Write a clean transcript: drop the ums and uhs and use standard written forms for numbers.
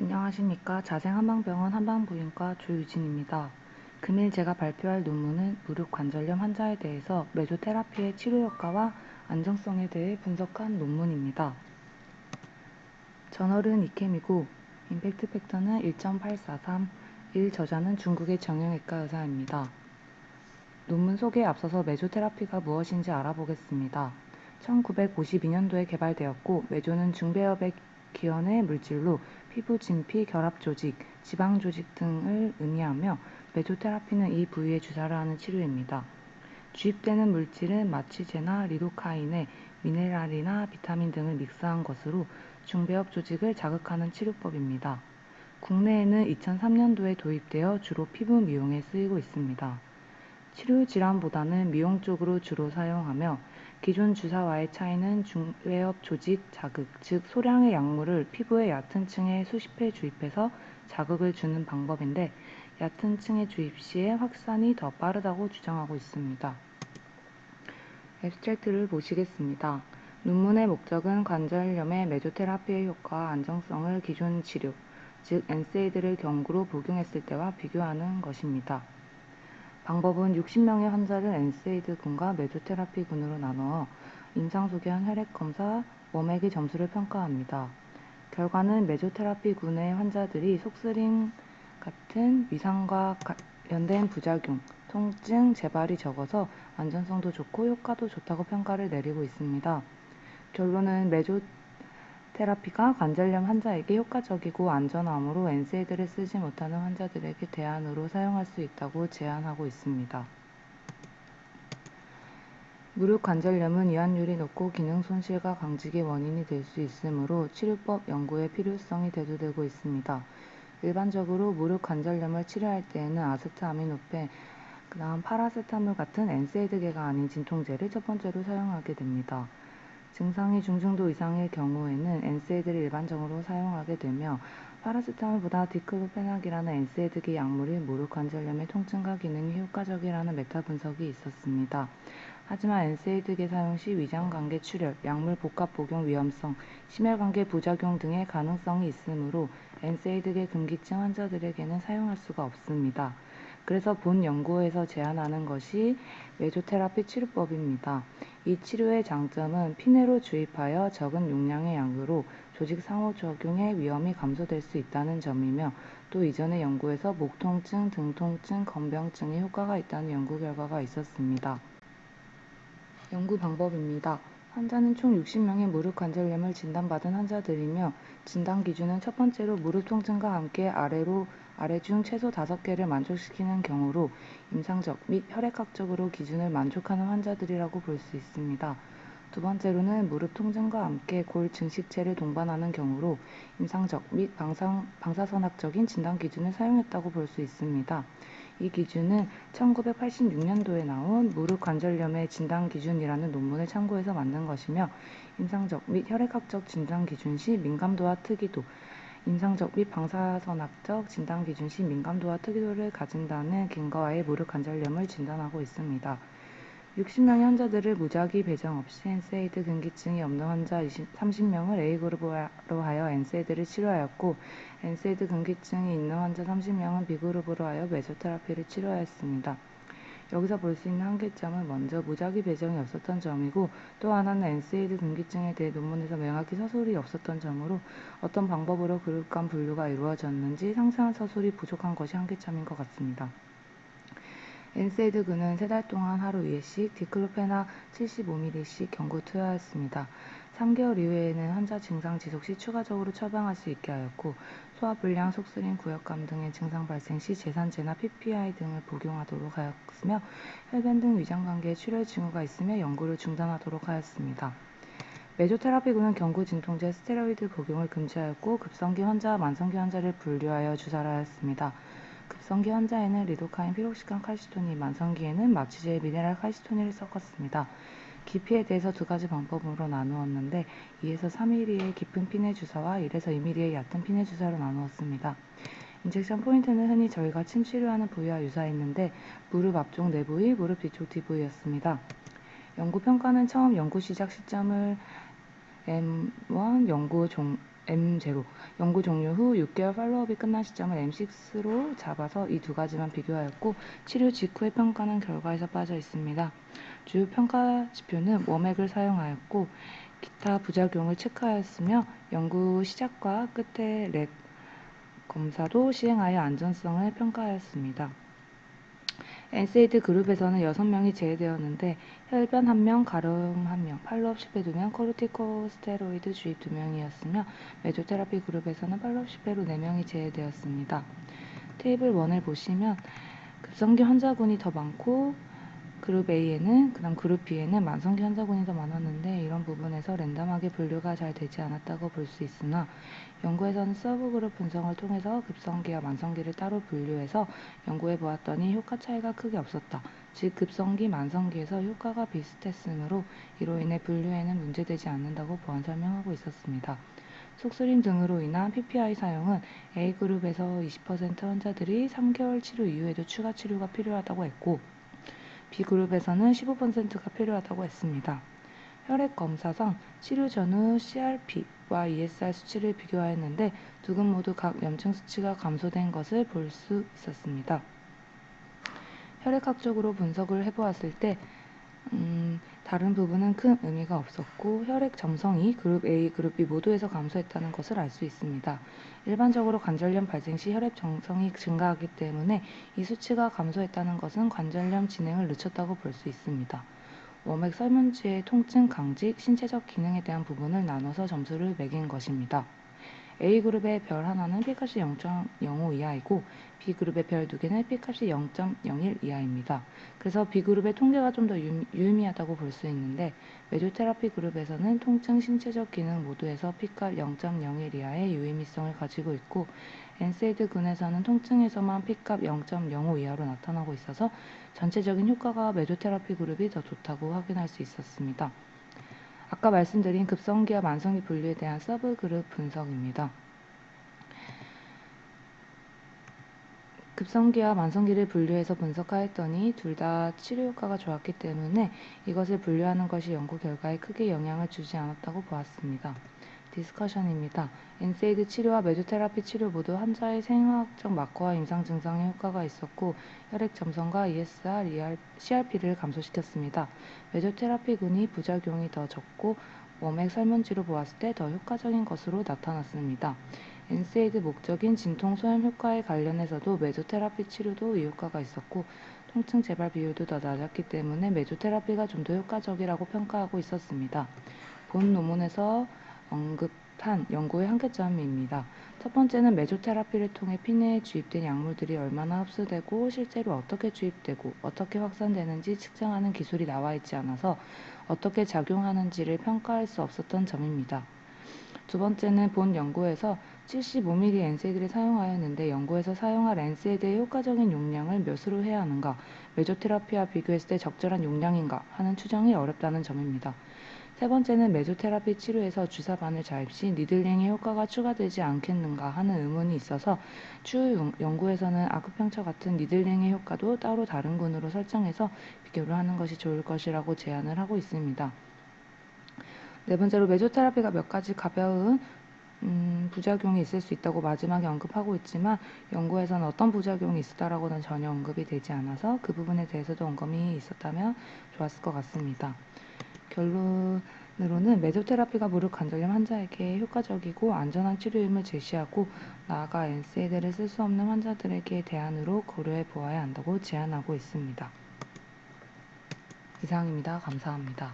안녕하십니까. 자생한방병원 한방부인과 조유진입니다. 금일 제가 발표할 논문은 무릎관절염 환자에 대해서 메조테라피의 치료 효과와 안정성에 대해 분석한 논문입니다. 저널은 이캠이고 임팩트 팩터는 1.843, 저자는 중국의 정형외과 의사입니다. 논문 소개에 앞서서 메조테라피가 무엇인지 알아보겠습니다. 1952년도에 개발되었고, 메조는 중배엽의 기원의 물질로 피부 진피, 결합 조직, 지방 조직 등을 의미하며 메조테라피는 이 부위에 주사를 하는 치료입니다. 주입되는 물질은 마취제나 리도카인에 미네랄이나 비타민 등을 믹스한 것으로 중배엽 조직을 자극하는 치료법입니다. 국내에는 2003년도에 도입되어 주로 피부 미용에 쓰이고 있습니다. 치료 질환보다는 미용 쪽으로 주로 사용하며 기존 주사와의 차이는 중배엽 조직 자극, 즉 소량의 약물을 피부의 얕은 층에 수십 회 주입해서 자극을 주는 방법인데, 얕은 층에 주입 시에 확산이 더 빠르다고 주장하고 있습니다. 앱스트랙트를 보시겠습니다. 논문의 목적은 관절염의 메조테라피의 효과와 안정성을 기존 치료, 즉 엔세이드를 경구로 복용했을 때와 비교하는 것입니다. 방법은 60명의 환자를 엔세이드군과 메조테라피군으로 나누어 임상소견, 혈액검사, 워맥의 점수를 평가합니다. 결과는 메조테라피군의 환자들이 속쓰림 같은 위상과 관련된 부작용, 통증, 재발이 적어서 안전성도 좋고 효과도 좋다고 평가를 내리고 있습니다. 결론은 메조테라피가 관절염 환자에게 효과적이고 안전하므로 엔세이드를 쓰지 못하는 환자들에게 대안으로 사용할 수 있다고 제안하고 있습니다. 무릎 관절염은 이완율이 높고 기능 손실과 강직의 원인이 될 수 있으므로 치료법 연구의 필요성이 대두되고 있습니다. 일반적으로 무릎 관절염을 치료할 때에는 아세트아미노펜, 그다음 파라세타몰 같은 엔세이드계가 아닌 진통제를 첫 번째로 사용하게 됩니다. 증상이 중증도 이상일 경우에는 엔세이드를 일반적으로 사용하게 되며, 파라세타몰보다 디클로페낙이라는 엔세이드계 약물이 무릎 관절염의 통증과 기능이 효과적이라는 메타 분석이 있었습니다. 하지만 엔세이드계 사용 시 위장관계 출혈, 약물 복합 복용 위험성, 심혈관계 부작용 등의 가능성이 있으므로 엔세이드계 금기증 환자들에게는 사용할 수가 없습니다. 그래서 본 연구에서 제안하는 것이 메조테라피 치료법입니다. 이 치료의 장점은 피내로 주입하여 적은 용량의 약으로 조직 상호작용의 위험이 감소될 수 있다는 점이며, 또 이전의 연구에서 목 통증, 등 통증, 건병증에 효과가 있다는 연구 결과가 있었습니다. 연구 방법입니다. 환자는 총 60명의 무릎 관절염을 진단받은 환자들이며, 진단 기준은 첫 번째로 무릎 통증과 함께 아래 중 최소 5개를 만족시키는 경우로 임상적 및 혈액학적으로 기준을 만족하는 환자들이라고 볼 수 있습니다. 두 번째로는 무릎 통증과 함께 골 증식체를 동반하는 경우로 임상적 및 방사선학적인 진단 기준을 사용했다고 볼 수 있습니다. 이 기준은 1986년도에 나온 무릎 관절염의 진단 기준이라는 논문을 참고해서 만든 것이며, 임상적 및 혈액학적 진단 기준 시 민감도와 특이도, 임상적 및 방사선학적 진단 기준 시 민감도와 특이도를 가진다는 근거하에 무릎 관절염을 진단하고 있습니다. 60명의 환자들을 무작위 배정 없이 엔세이드 금기증이 없는 환자 30명을 A그룹으로 하여 엔세이드를 치료하였고, 엔세이드 금기증이 있는 환자 30명은 B그룹으로 하여 메조테라피를 치료하였습니다. 여기서 볼 수 있는 한계점은 먼저 무작위 배정이 없었던 점이고, 또 하나는 엔세이드 금기증에 대해 논문에서 명확히 서술이 없었던 점으로 어떤 방법으로 그룹 간 분류가 이루어졌는지 상세한 서술이 부족한 것이 한계점인 것 같습니다. 엔세이드군은 3달 동안 하루 2회씩 디클로페낙 75ml씩 경구 투여하였습니다. 3개월 이후에는 환자 증상 지속 시 추가적으로 처방할 수 있게 하였고, 소화불량, 속쓰림, 구역감 등의 증상 발생 시 제산제나 PPI 등을 복용하도록 하였으며, 혈변 등 위장관계에 출혈 징후가 있으며 연구를 중단하도록 하였습니다. 메조테라피군은 경구 진통제 스테로이드 복용을 금지하였고, 급성기 환자와 만성기 환자를 분류하여 주사를 하였습니다. 급성기 환자에는 리도카인 피록시간 칼시토닌, 만성기에는 마취제의 미네랄 칼시토닌을 섞었습니다. 기피에 대해서 2가지 방법으로 나누었는데, 2에서 3mm의 깊은 피내 주사와 1에서 2mm의 얕은 피내 주사로 나누었습니다. 인젝션 포인트는 흔히 저희가 침 치료하는 부위와 유사했는데, 무릎 앞쪽 내부위, 무릎 뒤쪽 뒷부위였습니다. 연구 평가는 처음 연구 시작 시점을 M1 연구 M0. 연구 종료 후 6개월 팔로우업이 끝난 시점을 M6로 잡아서 이 두 가지만 비교하였고 치료 직후의 평가는 결과에서 빠져 있습니다. 주요 평가 지표는 워맥을 사용하였고 기타 부작용을 체크하였으며 연구 시작과 끝에 렉 검사도 시행하여 안전성을 평가하였습니다. 엔세이드 그룹에서는 6명이 제외되었는데 혈변 1명, 가름 1명, 팔로업 실패 2명, 코르티코스테로이드 주입 2명이었으며 메조테라피 그룹에서는 팔로업 실패로 4명이 제외되었습니다. 테이블 1을 보시면 급성기 환자군이 더 많고 그룹 A에는 그다음 그룹 B에는 만성기 환자군이 더 많았는데 이런 부분에서 랜덤하게 분류가 잘 되지 않았다고 볼 수 있으나 연구에서는 서브그룹 분석을 통해서 급성기와 만성기를 따로 분류해서 연구해 보았더니 효과 차이가 크게 없었다. 즉 급성기, 만성기에서 효과가 비슷했으므로 이로 인해 분류에는 문제되지 않는다고 보안 설명하고 있었습니다. 속쓰림 등으로 인한 PPI 사용은 A그룹에서 20% 환자들이 3개월 치료 이후에도 추가 치료가 필요하다고 했고 B그룹에서는 15%가 필요하다고 했습니다. 혈액 검사상 치료 전후 CRP와 ESR 수치를 비교하였는데 두 그룹 모두 각 염증 수치가 감소된 것을 볼 수 있었습니다. 혈액학적으로 분석을 해보았을 때 다른 부분은 큰 의미가 없었고 혈액 점성이 그룹 A, 그룹 B 모두에서 감소했다는 것을 알 수 있습니다. 일반적으로 관절염 발생 시 혈액 점성이 증가하기 때문에 이 수치가 감소했다는 것은 관절염 진행을 늦췄다고 볼 수 있습니다. 워맥 설문지의 통증, 강직, 신체적 기능에 대한 부분을 나눠서 점수를 매긴 것입니다. A그룹의 별 하나는 P값이 0.05 이하이고 B그룹의 별 2개는 P값이 0.01 이하입니다. 그래서 B그룹의 통계가 좀 더 유의미하다고 볼 수 있는데 메조테라피 그룹에서는 통증, 신체적 기능 모두에서 P값 0.01 이하의 유의미성을 가지고 있고 엔세이드 군에서는 통증에서만 P값 0.05 이하로 나타나고 있어서 전체적인 효과가 메조테라피 그룹이 더 좋다고 확인할 수 있었습니다. 아까 말씀드린 급성기와 만성기 분류에 대한 서브그룹 분석입니다. 급성기와 만성기를 분류해서 분석하였더니 둘 다 치료 효과가 좋았기 때문에 이것을 분류하는 것이 연구 결과에 크게 영향을 주지 않았다고 보았습니다. 디스커션입니다. 엔세이드 치료와 메조테라피 치료 모두 환자의 생화학적 마커와 임상 증상에 효과가 있었고 혈액 점성과 ESR, CRP를 감소시켰습니다. 메조테라피군이 부작용이 더 적고 워맥 설문지로 보았을 때 더 효과적인 것으로 나타났습니다. 엔세이드 목적인 진통 소염 효과에 관련해서도 메조테라피 치료도 이 효과가 있었고 통증 재발 비율도 더 낮았기 때문에 메조테라피가 좀 더 효과적이라고 평가하고 있었습니다. 본 논문에서 언급한 연구의 한계점입니다. 첫 번째는 메조테라피를 통해 피내에 주입된 약물들이 얼마나 흡수되고 실제로 어떻게 주입되고 어떻게 확산되는지 측정하는 기술이 나와 있지 않아서 어떻게 작용하는지를 평가할 수 없었던 점입니다. 두 번째는 본 연구에서 75mm 엔세이드를 사용하였는데 연구에서 사용할 엔세이드의 효과적인 용량을 몇으로 해야 하는가, 메조테라피와 비교했을 때 적절한 용량인가 하는 추정이 어렵다는 점입니다. 세 번째는 메조테라피 치료에서 주사 바늘 자입 시 니들링의 효과가 추가되지 않겠는가 하는 의문이 있어서 추후 연구에서는 아크평처 같은 니들링의 효과도 따로 다른 군으로 설정해서 비교를 하는 것이 좋을 것이라고 제안을 하고 있습니다. 네 번째로 메조테라피가 몇 가지 가벼운 부작용이 있을 수 있다고 마지막에 언급하고 있지만 연구에서는 어떤 부작용이 있었다라고는 전혀 언급이 되지 않아서 그 부분에 대해서도 언급이 있었다면 좋았을 것 같습니다. 결론으로는 메조테라피가 무릎 관절염 환자에게 효과적이고 안전한 치료임을 제시하고 나아가 엔세이드를 쓸 수 없는 환자들에게 대안으로 고려해 보아야 한다고 제안하고 있습니다. 이상입니다. 감사합니다.